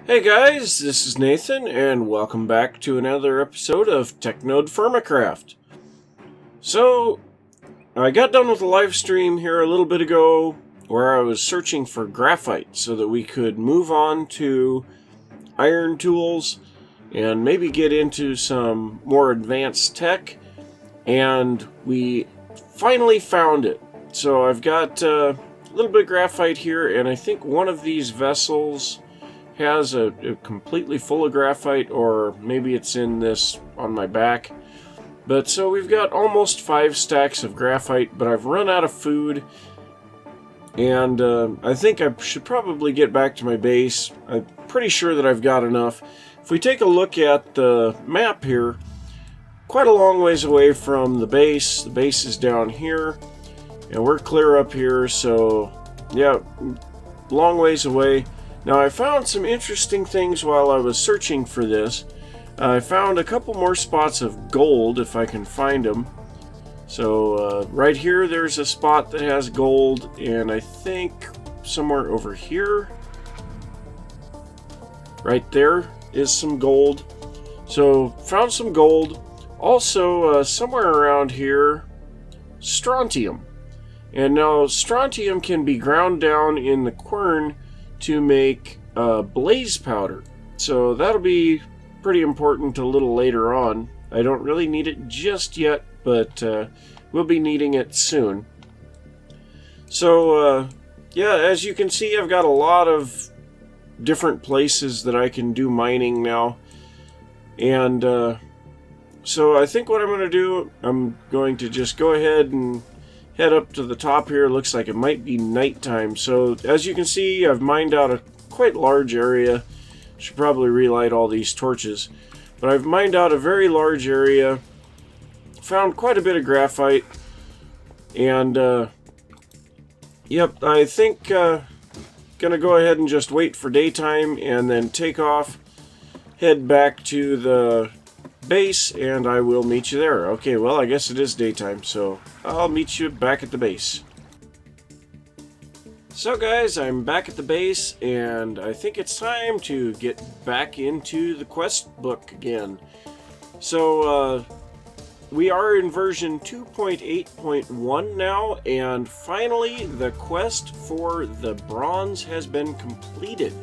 Hey guys, this is Nathan, and welcome back to another episode of TechNodeFirmaCraft. So, I got done with a live stream here a little bit ago where I was searching for graphite so that we could move on to iron tools and maybe get into some more advanced tech, and we finally found it. So I've got a little bit of graphite here, and I think one of these vessels has a completely full of graphite, or maybe it's in this on my back. But so we've got almost 5 stacks of graphite, but I've run out of food, and I think I should probably get back to my base. I'm pretty sure that I've got enough. If we take a look at the map here, quite a long ways away from the base is down here, and we're clear up here, so yeah, long ways away. Now, I found some interesting things while I was searching for this. I found a couple more spots of gold, if I can find them. So, right here, there's a spot that has gold, and I think somewhere over here, right there, is some gold. So, found some gold. Also, somewhere around here, strontium. And now, strontium can be ground down in the quern to make blaze powder. So that'll be pretty important a little later on. I don't really need it just yet, but we'll be needing it soon. So yeah, as you can see, I've got a lot of different places that I can do mining now. And so I think what I'm going to do, I'm going to just go ahead and head up to the top here. Looks like it might be nighttime. So as you can see, I've mined out a quite large area. Should probably relight all these torches. But I've mined out a very large area. Found quite a bit of graphite. And yep, I think gonna go ahead and just wait for daytime and then take off, head back to the base, and I will meet you there. Okay, well, I guess it is daytime, so I'll meet you back at the base. So guys, I'm back at the base, and I think it's time to get back into the quest book again. So we are in version 2.8.1 now, and finally the quest for the bronze has been completed.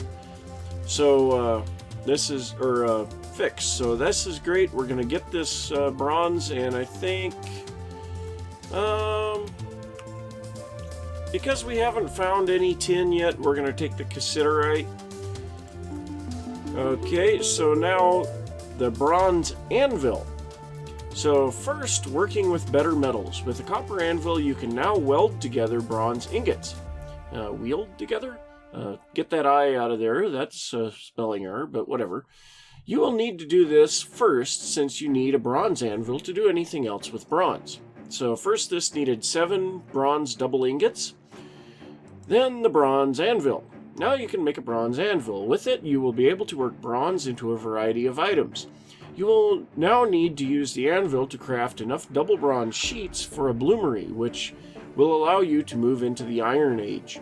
So this is fixed. So this is great. We're gonna get this bronze, and I think because we haven't found any tin yet, we're gonna take the cassiterite. Okay, so now the bronze anvil. So first, working with better metals. With a copper anvil, you can now weld together bronze ingots. Wield together? Get that I out of there. That's a spelling error, but whatever. You will need to do this first, since you need a bronze anvil to do anything else with bronze. So first, this needed 7 bronze double ingots, then the bronze anvil. Now you can make a bronze anvil. With it, you will be able to work bronze into a variety of items. You will now need to use the anvil to craft enough double bronze sheets for a bloomery, which will allow you to move into the Iron Age.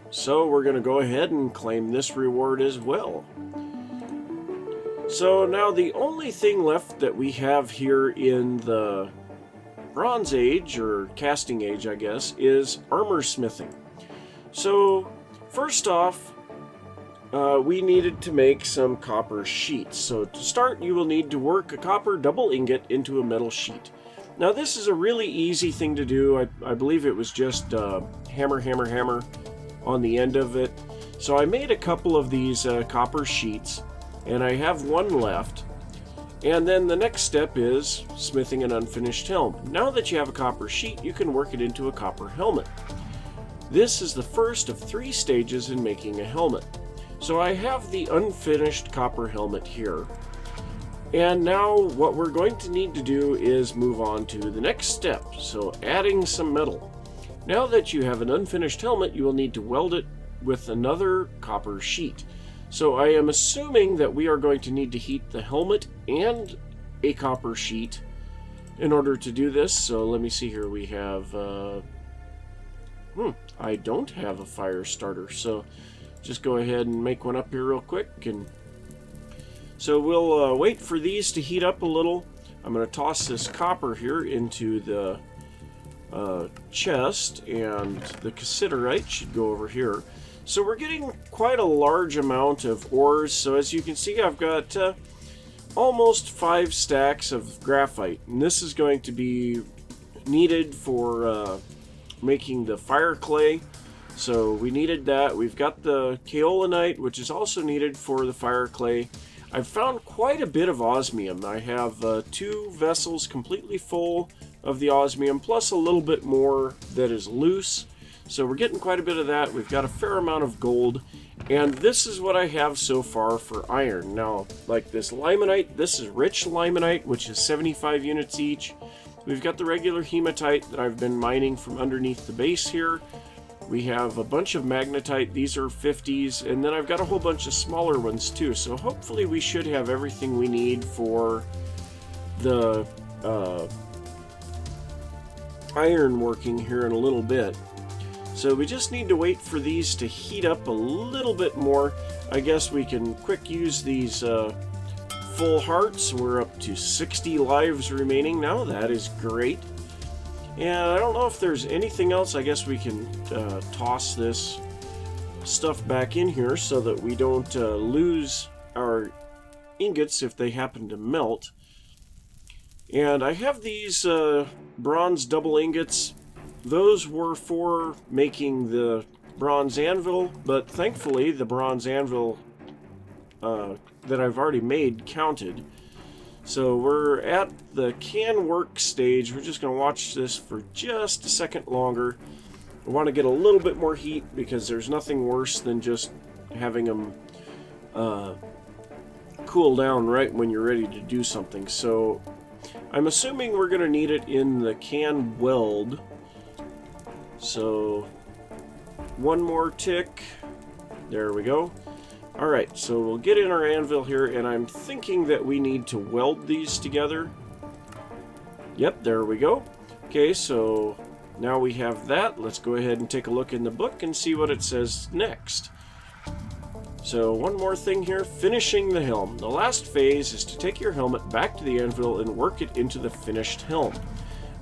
So we're going to go ahead and claim this reward as well. So now the only thing left that we have here in the Bronze Age, or Casting Age I guess, is armor smithing. So first off, we needed to make some copper sheets. So to start, you will need to work a copper double ingot into a metal sheet. Now this is a really easy thing to do. I believe it was just hammer, hammer, hammer on the end of it. So I made a couple of these copper sheets, and I have one left. And then the next step is smithing an unfinished helm. Now that you have a copper sheet, you can work it into a copper helmet. This is the first of 3 stages in making a helmet. So I have the unfinished copper helmet here. And now what we're going to need to do is move on to the next step, so adding some metal. Now that you have an unfinished helmet, you will need to weld it with another copper sheet. So I am assuming that we are going to need to heat the helmet and a copper sheet in order to do this. So let me see here. We have I don't have a fire starter, so just go ahead and make one up here real quick. And so we'll wait for these to heat up a little. I'm going to toss this copper here into the chest, and the cassiterite should go over here. So we're getting quite a large amount of ores. So as you can see, I've got almost 5 stacks of graphite, and this is going to be needed for making the fire clay. So we needed that. We've got the kaolinite, which is also needed for the fire clay. I've found quite a bit of osmium. I have 2 vessels completely full of the osmium, plus a little bit more that is loose. So we're getting quite a bit of that. We've got a fair amount of gold. And this is what I have so far for iron. Now, like this limonite, this is rich limonite, which is 75 units each. We've got the regular hematite that I've been mining from underneath the base here. We have a bunch of magnetite. These are 50s. And then I've got a whole bunch of smaller ones too. So hopefully we should have everything we need for the iron working here in a little bit. So we just need to wait for these to heat up a little bit more. I guess we can quick use these full hearts. We're up to 60 lives remaining now. That is great. And I don't know if there's anything else. I guess we can toss this stuff back in here so that we don't lose our ingots if they happen to melt. And I have these bronze double ingots. Those were for making the bronze anvil, but thankfully the bronze anvil that I've already made counted. So we're at the can work stage. We're just going to watch this for just a second longer. I want to get a little bit more heat because there's nothing worse than just having them cool down right when you're ready to do something. So I'm assuming we're going to need it in the can weld. So one more tick. There we go. Alright, so we'll get in our anvil here, and I'm thinking that we need to weld these together. Yep, there we go. Okay, so now we have that. Let's go ahead and take a look in the book and see what it says next. So one more thing here, finishing the helm. The last phase is to take your helmet back to the anvil and work it into the finished helm.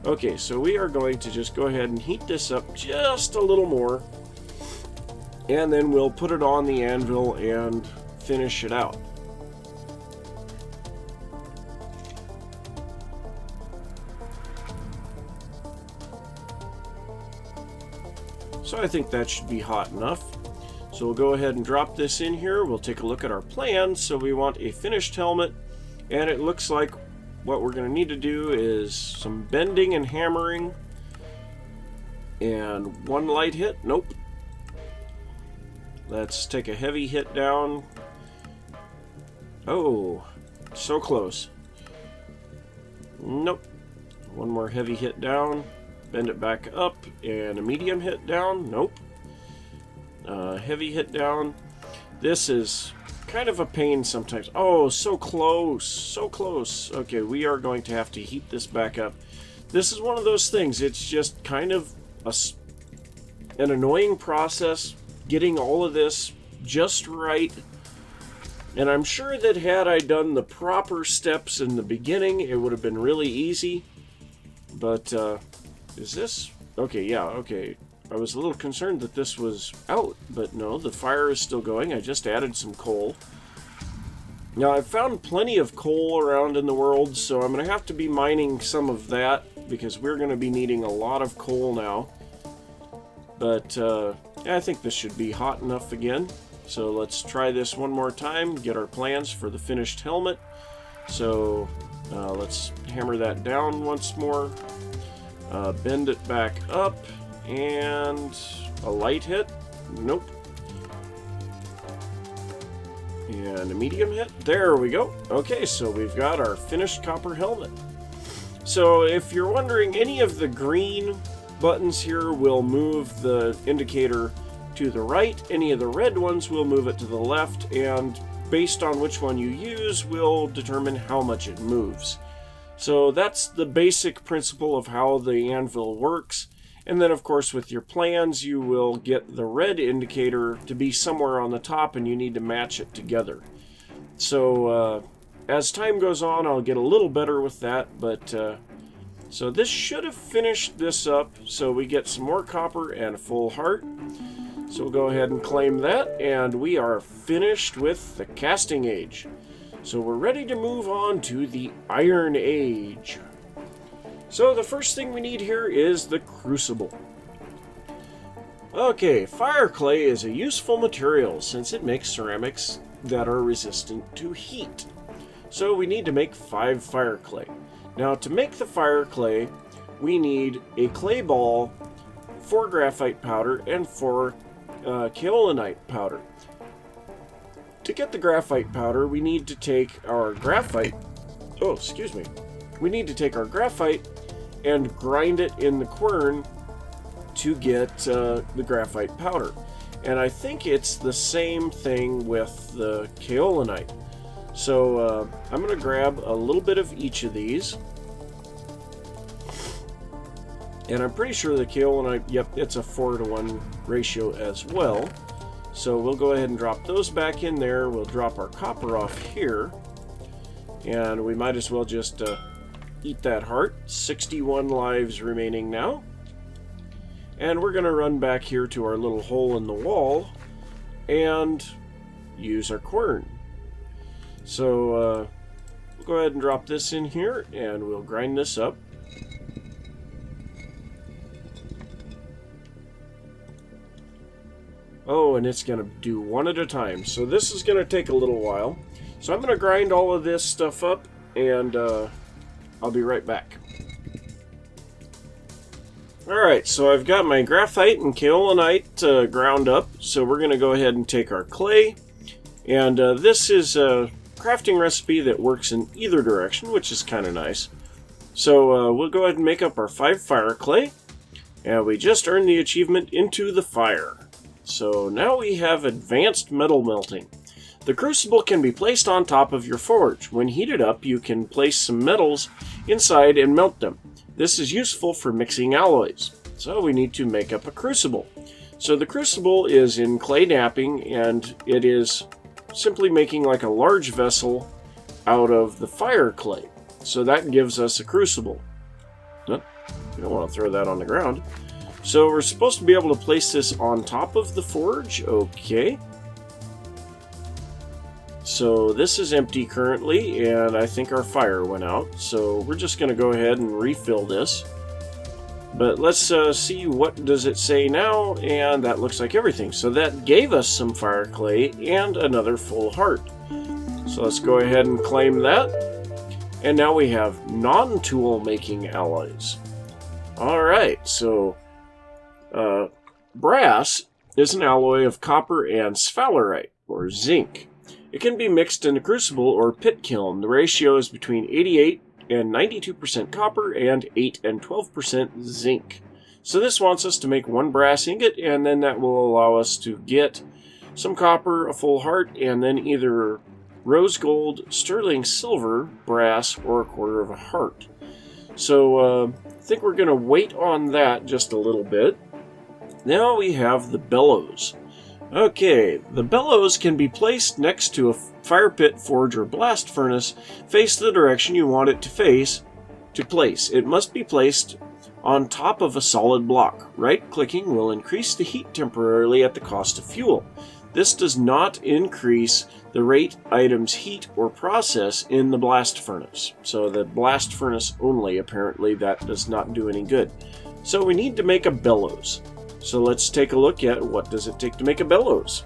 Okay, so we are going to just go ahead and heat this up just a little more. And then we'll put it on the anvil and finish it out. So I think that should be hot enough. So we'll go ahead and drop this in here. We'll take a look at our plan. So we want a finished helmet, and it looks like what we're going to need to do is some bending and hammering, and one light hit. Nope. Let's take a heavy hit down. Oh, so close. Nope. One more heavy hit down. Bend it back up, and a medium hit down. Nope. Heavy hit down. This is kind of a pain sometimes. Oh, so close. So close. Okay, we are going to have to heat this back up. This is one of those things. It's just kind of an annoying process getting all of this just right. And I'm sure that had I done the proper steps in the beginning, it would have been really easy. But, is this? Okay, yeah, okay. I was a little concerned that this was out, but no, the fire is still going. I just added some coal. Now, I've found plenty of coal around in the world, so I'm going to have to be mining some of that, because we're going to be needing a lot of coal now. But, I think this should be hot enough again. So let's try this one more time, get our plans for the finished helmet. So let's hammer that down once more, bend it back up, and a light hit. Nope. And a medium hit. There we go. Okay, so we've got our finished copper helmet. So if you're wondering, any of the green buttons here will move the indicator to the right. Any of the red ones will move it to the left, and based on which one you use will determine how much it moves. So that's the basic principle of how the anvil works. And then, of course, with your plans, you will get the red indicator to be somewhere on the top, and you need to match it together. So, as time goes on, I'll get a little better with that, but so this should have finished this up, so we get some more copper and a full heart. So we'll go ahead and claim that, and we are finished with the casting age. So we're ready to move on to the Iron Age. So the first thing we need here is the crucible. Okay, fire clay is a useful material since it makes ceramics that are resistant to heat. So we need to make 5 fire clay. Now to make the fire clay, we need a clay ball, 4 graphite powder, and 4 kaolinite powder. To get the graphite powder, we need to take our graphite, we need to take our graphite and grind it in the quern to get the graphite powder. And I think it's the same thing with the kaolinite. So I'm going to grab a little bit of each of these. And I'm pretty sure the kaolinite, yep, it's a 4-to-1 ratio as well. So we'll go ahead and drop those back in there. We'll drop our copper off here. And we might as well just eat that heart. 61 lives remaining now. And we're going to run back here to our little hole in the wall and use our quern. So we'll go ahead and drop this in here and we'll grind this up. Oh, and it's going to do one at a time. So this is going to take a little while. So I'm going to grind all of this stuff up, and I'll be right back. Alright, so I've got my graphite and kaolinite ground up. So we're going to go ahead and take our clay. And this is a crafting recipe that works in either direction, which is kind of nice. So we'll go ahead and make up our 5 fire clay. And we just earned the achievement Into the Fire. So now we have advanced metal melting. The crucible can be placed on top of your forge. When heated up, you can place some metals inside and melt them. This is useful for mixing alloys. So we need to make up a crucible. So the crucible is in clay napping, and it is simply making like a large vessel out of the fire clay. So that gives us a crucible. You don't want to throw that on the ground. So we're supposed to be able to place this on top of the forge. Okay. So this is empty currently, and I think our fire went out. So we're just going to go ahead and refill this. But let's see, what does it say now? And that looks like everything. So that gave us some fire clay and another full heart. So let's go ahead and claim that. And now we have non-tool making alloys. Alright, so brass is an alloy of copper and sphalerite, or zinc. It can be mixed in a crucible or pit kiln. The ratio is between 88 and 92% copper and 8 and 12% zinc. So this wants us to make 1 brass ingot, and then that will allow us to get some copper, a full heart, and then either rose gold, sterling silver, brass, or a quarter of a heart. So I think we're going to wait on that just a little bit. Now we have the bellows. Okay, the bellows can be placed next to a fire pit, forge, or blast furnace. Face the direction you want it to face to place. It must be placed on top of a solid block. Right-clicking will increase the heat temporarily at the cost of fuel. This does not increase the rate items heat or process in the blast furnace. So the blast furnace only, apparently, that does not do any good. So we need to make a bellows. So let's take a look at what does it take to make a bellows.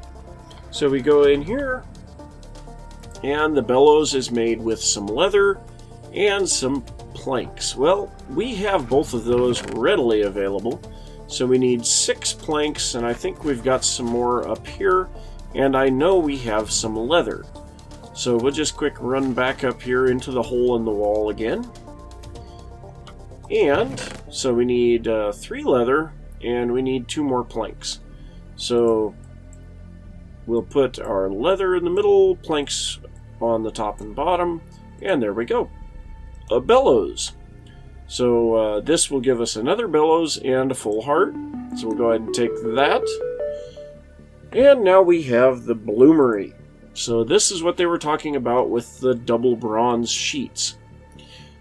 So we go in here, and the bellows is made with some leather and some planks. Well, we have both of those readily available. So we need 6 planks, and I think we've got some more up here, and I know we have some leather. So we'll just quick run back up here into the hole in the wall again. And so we need 3 leather, and we need 2 more planks. So we'll put our leather in the middle, planks on the top and bottom, and there we go. A bellows. So this will give us another bellows and a full heart. So we'll go ahead and take that. And now we have the bloomery. So this is what they were talking about with the double bronze sheets.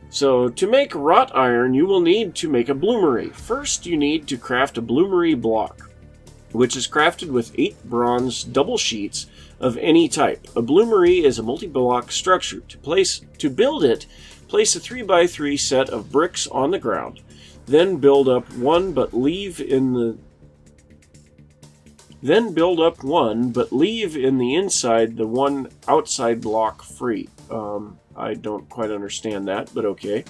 So to make wrought iron, you will need to make a bloomery. First, you need to craft a bloomery block, which is crafted with 8 bronze double sheets of any type. A bloomery is a multi-block structure. To build it, place a 3x3 set of bricks on the ground. Then build up one, but leave in the inside the one outside block free. I don't quite understand that, but okay.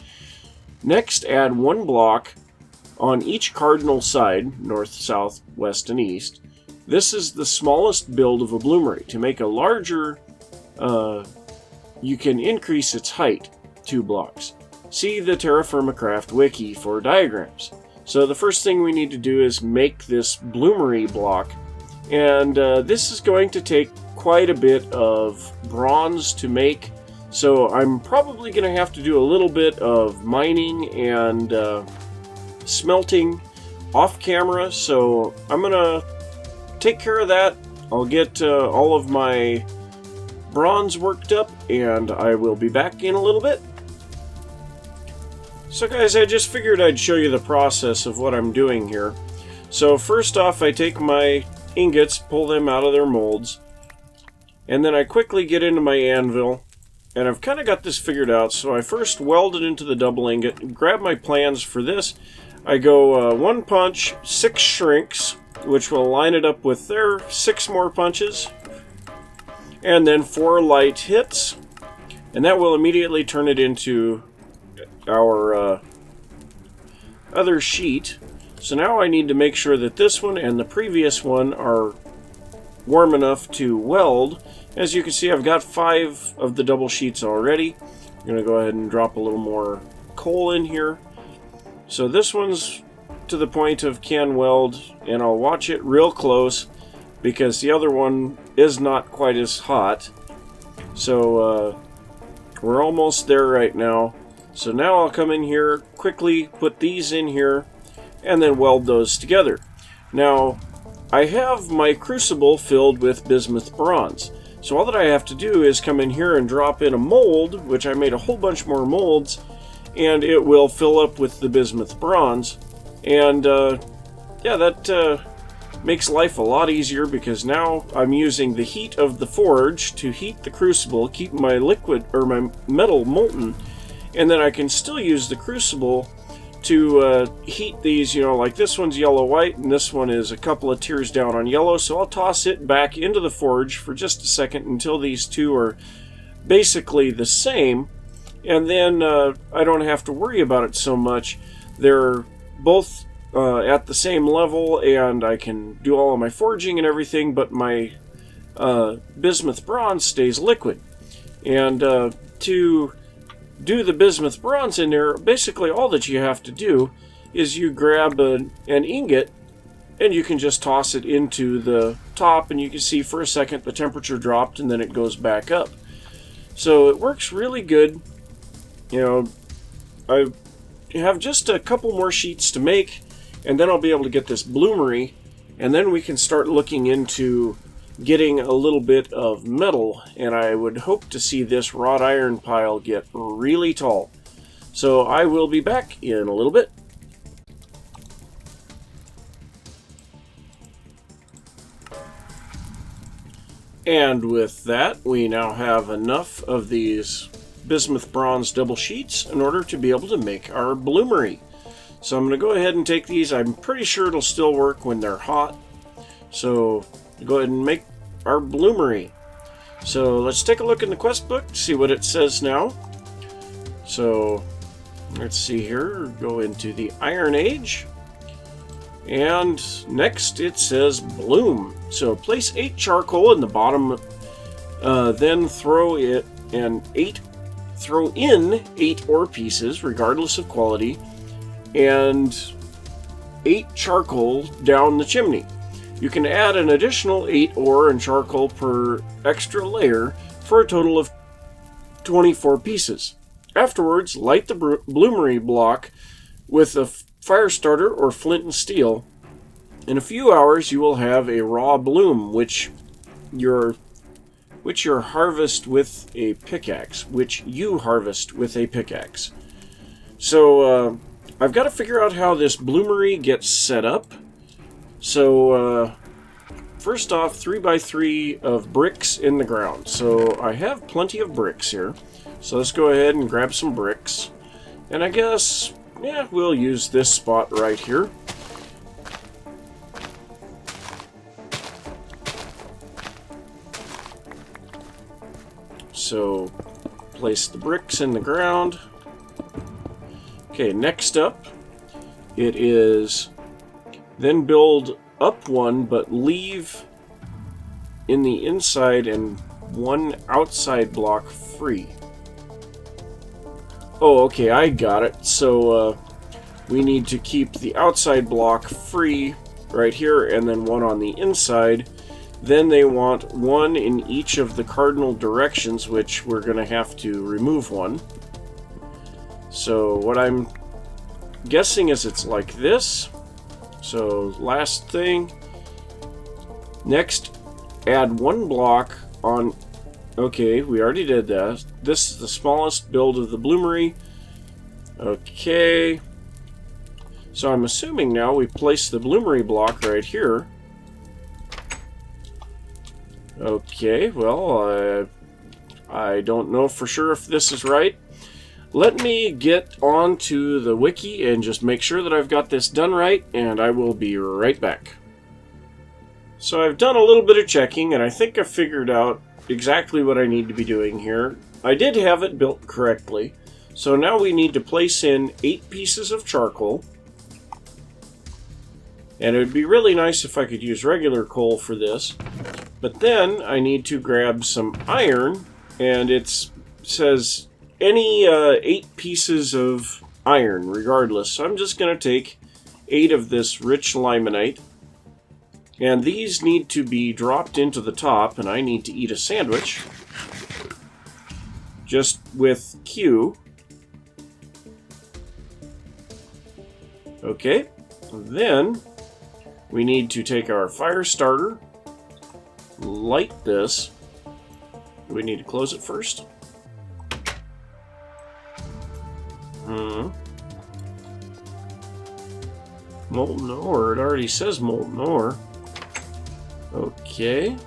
Next, add 1 block on each cardinal side, north, south, west, and east. This is the smallest build of a bloomery. To make a larger, you can increase its height 2 blocks. See the TerraFirmaCraft wiki for diagrams. So the first thing we need to do is make this bloomery block, and this is going to take quite a bit of bronze to make. So I'm probably going to have to do a little bit of mining and smelting off camera, so I'm going to take care of that. I'll get all of my bronze worked up, and I will be back in a little bit. So guys, I just figured I'd show you the process of what I'm doing here. So first off, I take my ingots, pull them out of their molds, and then I quickly get into my anvil. And I've kind of got this figured out, so I first weld it into the double ingot and grab my plans for this. I go 1 punch, 6 shrinks, which will line it up with their 6 more punches, and then 4 light hits, and that will immediately turn it into our other sheet. So now I need to make sure that this one and the previous one are warm enough to weld. As you can see, I've got 5 of the double sheets already. I'm going to go ahead and drop a little more coal in here. So this one's to the point of can weld, and I'll watch it real close because the other one is not quite as hot. So we're almost there right now. So now I'll come in here, quickly put these in here, and then weld those together. Now, I have my crucible filled with bismuth bronze. So all that I have to do is come in here and drop in a mold, which I made a whole bunch more molds, and it will fill up with the bismuth bronze. And yeah, that makes life a lot easier because now I'm using the heat of the forge to heat the crucible, keep my liquid or my metal molten, and then I can still use the crucible to heat these, you know, like this one's yellow-white and this one is a couple of tiers down on yellow, so I'll toss it back into the forge for just a second until these two are basically the same, and then I don't have to worry about it so much. They're both at the same level and I can do all of my forging and everything, but my bismuth bronze stays liquid. And to do the bismuth bronze in there, basically all that you have to do is you grab an ingot and you can just toss it into the top, and you can see for a second the temperature dropped and then it goes back up. So it works really good. You know, I have just a couple more sheets to make, and then I'll be able to get this bloomery, and then we can start looking into getting a little bit of metal, and I would hope to see this wrought iron pile get really tall. So I will be back in a little bit. And with that, we now have enough of these bismuth bronze double sheets in order to be able to make our bloomery. So I'm going to go ahead and take these. I'm pretty sure it'll still work when they're hot. So go ahead and make our bloomery. So let's take a look in the quest book to see what it says now. So let's see here. Go into the Iron Age. And next it says bloom. So place 8 charcoal in the bottom, then throw in 8 ore pieces, regardless of quality, and 8 charcoal down the chimney. You can add an additional 8 ore and charcoal per extra layer for a total of 24 pieces. Afterwards, light the bloomery block with a fire starter or flint and steel, in a few hours you will have a raw bloom, which you harvest with a pickaxe. So I've got to figure out how this bloomery gets set up. So first off, 3x3 of bricks in the ground. So I have plenty of bricks here. So let's go ahead and grab some bricks. And I guess, yeah, we'll use this spot right here. So place the bricks in the ground. Okay, next up, it is then build up one, but leave in the inside and one outside block free. Oh, okay, I got it. So we need to keep the outside block free right here, and then one on the inside. Then they want one in each of the cardinal directions, which we're going to have to remove one. So what I'm guessing is it's like this. So last thing. Next, add one block on... Okay, we already did that. This is the smallest build of the bloomery. Okay. So I'm assuming now we place the bloomery block right here. Okay, well, I don't know for sure if this is right. Let me get onto the wiki and just make sure that I've got this done right, and I will be right back. So I've done a little bit of checking, and I think I've figured out exactly what I need to be doing here. I did have it built correctly. So now we need to place in 8 pieces of charcoal. And it would be really nice if I could use regular coal for this. But then I need to grab some iron, and it says any 8 pieces of iron regardless. So I'm just going to take 8 of this rich limonite. And these need to be dropped into the top, and I need to eat a sandwich. Just with Q. Okay, then we need to take our fire starter, light this. We need to close it first. Molten ore, it already says molten ore. Okay.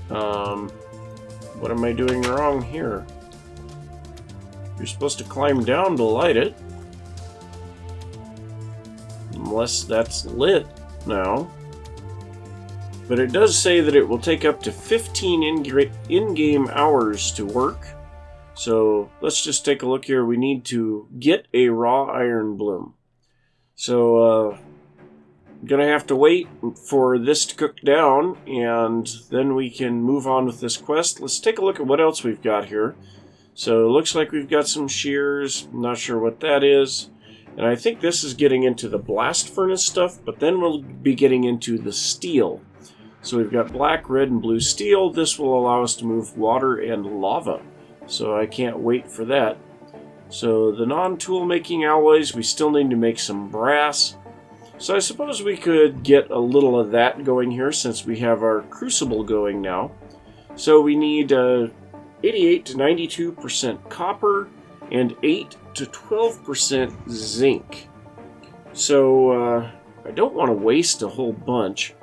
What am I doing wrong here? You're supposed to climb down to light it. Unless that's lit now. But it does say that it will take up to 15 in-game hours to work. So let's just take a look here. We need to get a raw iron bloom. So I'm gonna have to wait for this to cook down, and then we can move on with this quest. Let's take a look at what else we've got here. So it looks like we've got some shears. I'm not sure what that is. And I think this is getting into the blast furnace stuff, but then we'll be getting into the steel. So we've got black, red, and blue steel. This will allow us to move water and lava. So I can't wait for that. So the non-tool making alloys, we still need to make some brass. So I suppose we could get a little of that going here since we have our crucible going now. So we need 88 to 92% copper and 8 to 12% zinc. So I don't want to waste a whole bunch.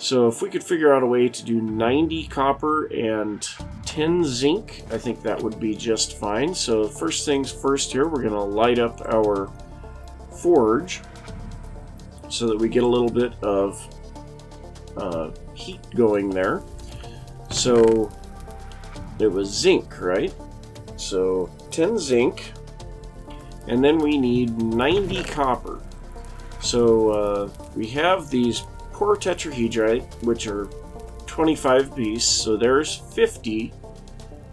So if we could figure out a way to do 90 copper and 10 zinc, I think that would be just fine. So first things first here, we're going to light up our forge so that we get a little bit of heat going there. So it was zinc, right? So 10 zinc, and then we need 90 copper. So we have these poor tetrahedrite, which are 25 piece, so there's 50.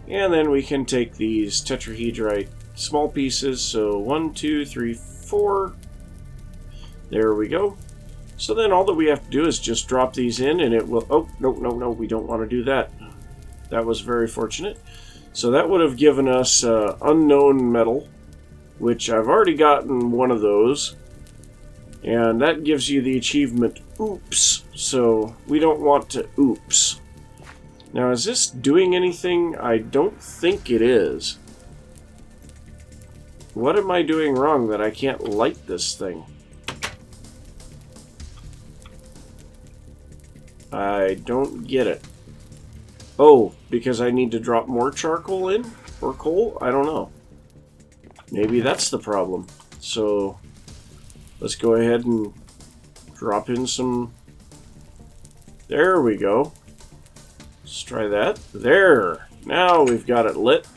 And then we can take these tetrahedrite small pieces, so 1, 2, 3, 4. There we go. So then all that we have to do is just drop these in, and it will... Oh, no, we don't want to do that. That was very fortunate. So that would have given us unknown metal, which I've already gotten one of those. And that gives you the achievement oops, so we don't want to oops. Now, is this doing anything? I don't think it is. What am I doing wrong that I can't light this thing? I don't get it. Oh, because I need to drop more charcoal in? Or coal? I don't know. Maybe that's the problem. So, let's go ahead and drop in some... There we go. Let's try that. There! Now we've got it lit.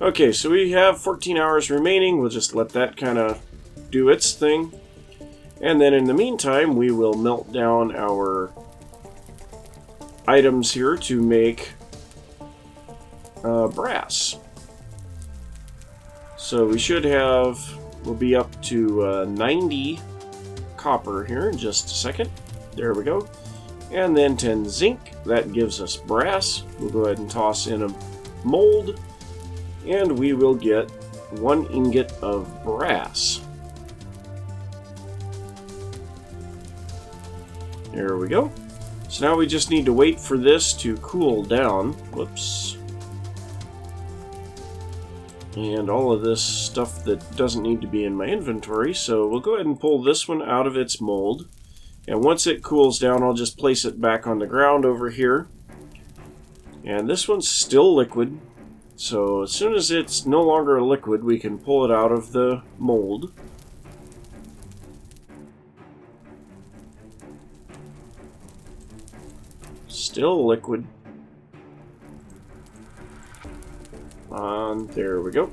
Okay, so we have 14 hours remaining. We'll just let that kind of do its thing. And then in the meantime, we will melt down our items here to make brass. So we should have... We'll be up to 90 copper here in just a second. There we go. And then 10 zinc. That gives us brass. We'll go ahead and toss in a mold. And we will get 1 ingot of brass. There we go. So now we just need to wait for this to cool down. Whoops. And all of this stuff that doesn't need to be in my inventory. So we'll go ahead and pull this one out of its mold. And once it cools down, I'll just place it back on the ground over here. And this one's still liquid. So as soon as it's no longer a liquid, we can pull it out of the mold. Still liquid. There we go.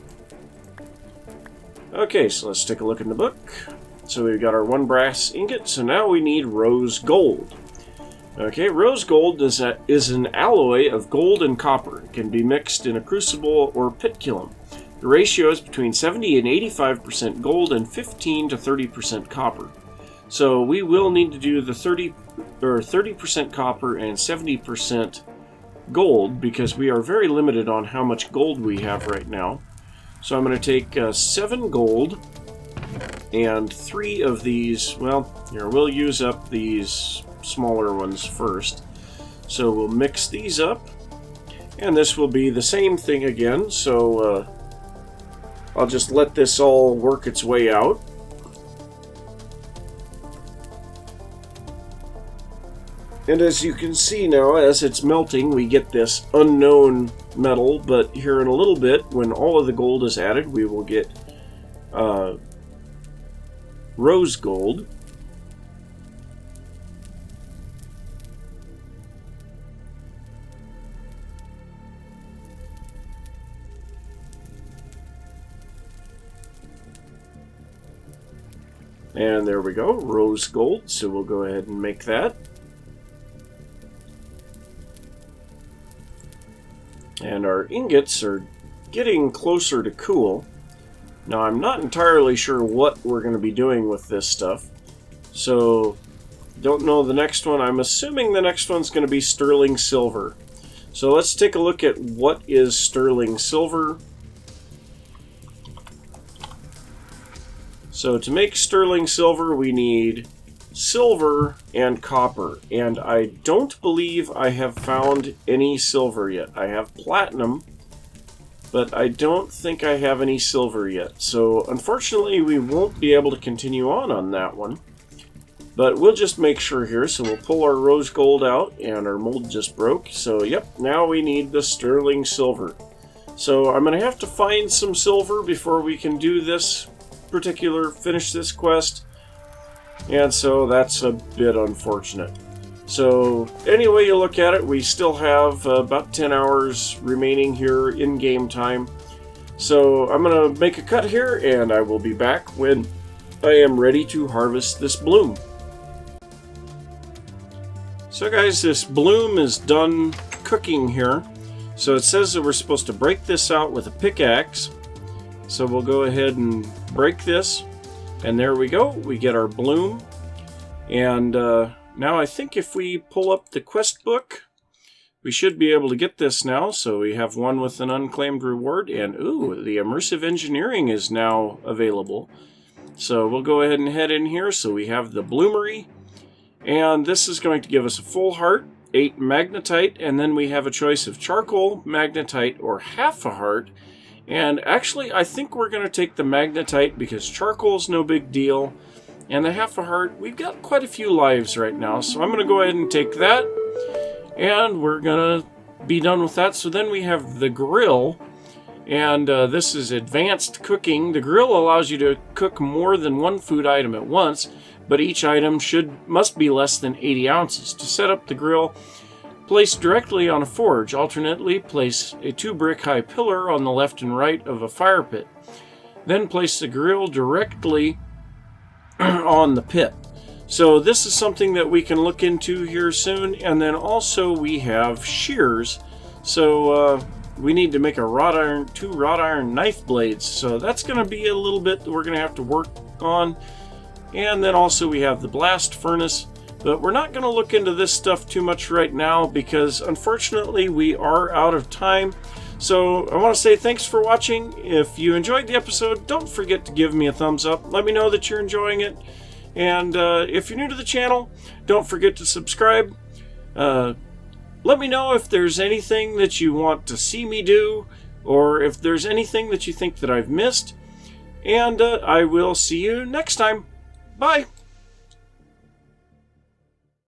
Okay, so let's take a look in the book. So we've got our 1 brass ingot, so now we need rose gold. Okay, rose gold is an alloy of gold and copper. It can be mixed in a crucible or pit kiln. The ratio is between 70 and 85% gold and 15 to 30% copper. So we will need to do the 30% copper and 70% gold because we are very limited on how much gold we have right now. So I'm going to take 7 gold and 3 of these. Well, here, we'll use up these smaller ones first. So we'll mix these up, and this will be the same thing again. So I'll just let this all work its way out. And as you can see now, as it's melting, we get this unknown metal, but here in a little bit, when all of the gold is added, we will get rose gold. And there we go, rose gold, so we'll go ahead and make that. And our ingots are getting closer to cool. Now I'm not entirely sure what we're going to be doing with this stuff. So, don't know the next one. I'm assuming the next one's going to be sterling silver. So let's take a look at what is sterling silver. So to make sterling silver we need silver and copper, and I don't believe I have found any silver yet. I have platinum, but I don't think I have any silver yet. So unfortunately we won't be able to continue on that one, but we'll just make sure here. So we'll pull our rose gold out, and our mold just broke. So yep, now we need the sterling silver. So I'm gonna have to find some silver before we can do this finish this quest. And so that's a bit unfortunate. So any way you look at it, we still have about 10 hours remaining here in game time. So I'm going to make a cut here, and I will be back when I am ready to harvest this bloom. So guys, this bloom is done cooking here. So it says that we're supposed to break this out with a pickaxe. So we'll go ahead and break this. And there we go, we get our bloom. And now I think if we pull up the quest book, we should be able to get this now. So we have one with an unclaimed reward, and ooh, the immersive engineering is now available. So we'll go ahead and head in here. So we have the bloomery, and this is going to give us a full heart, 8 magnetite, and then we have a choice of charcoal, magnetite, or half a heart. And actually, I think we're going to take the magnetite because charcoal is no big deal. And the half a heart, we've got quite a few lives right now, so I'm going to go ahead and take that. And we're going to be done with that. So then we have the grill. And this is advanced cooking. The grill allows you to cook more than one food item at once, but each item must be less than 80 ounces. To set up the grill, place directly on a forge. Alternately, place a 2-brick high pillar on the left and right of a fire pit. Then place the grill directly on the pit. So this is something that we can look into here soon. And then also we have shears. So we need to make 2 wrought iron knife blades. So that's going to be a little bit that we're going to have to work on. And then also we have the blast furnace. But we're not going to look into this stuff too much right now because unfortunately we are out of time. So I want to say thanks for watching. If you enjoyed the episode, don't forget to give me a thumbs up. Let me know that you're enjoying it. And if you're new to the channel, don't forget to subscribe. Let me know if there's anything that you want to see me do, or if there's anything that you think that I've missed. And I will see you next time. Bye!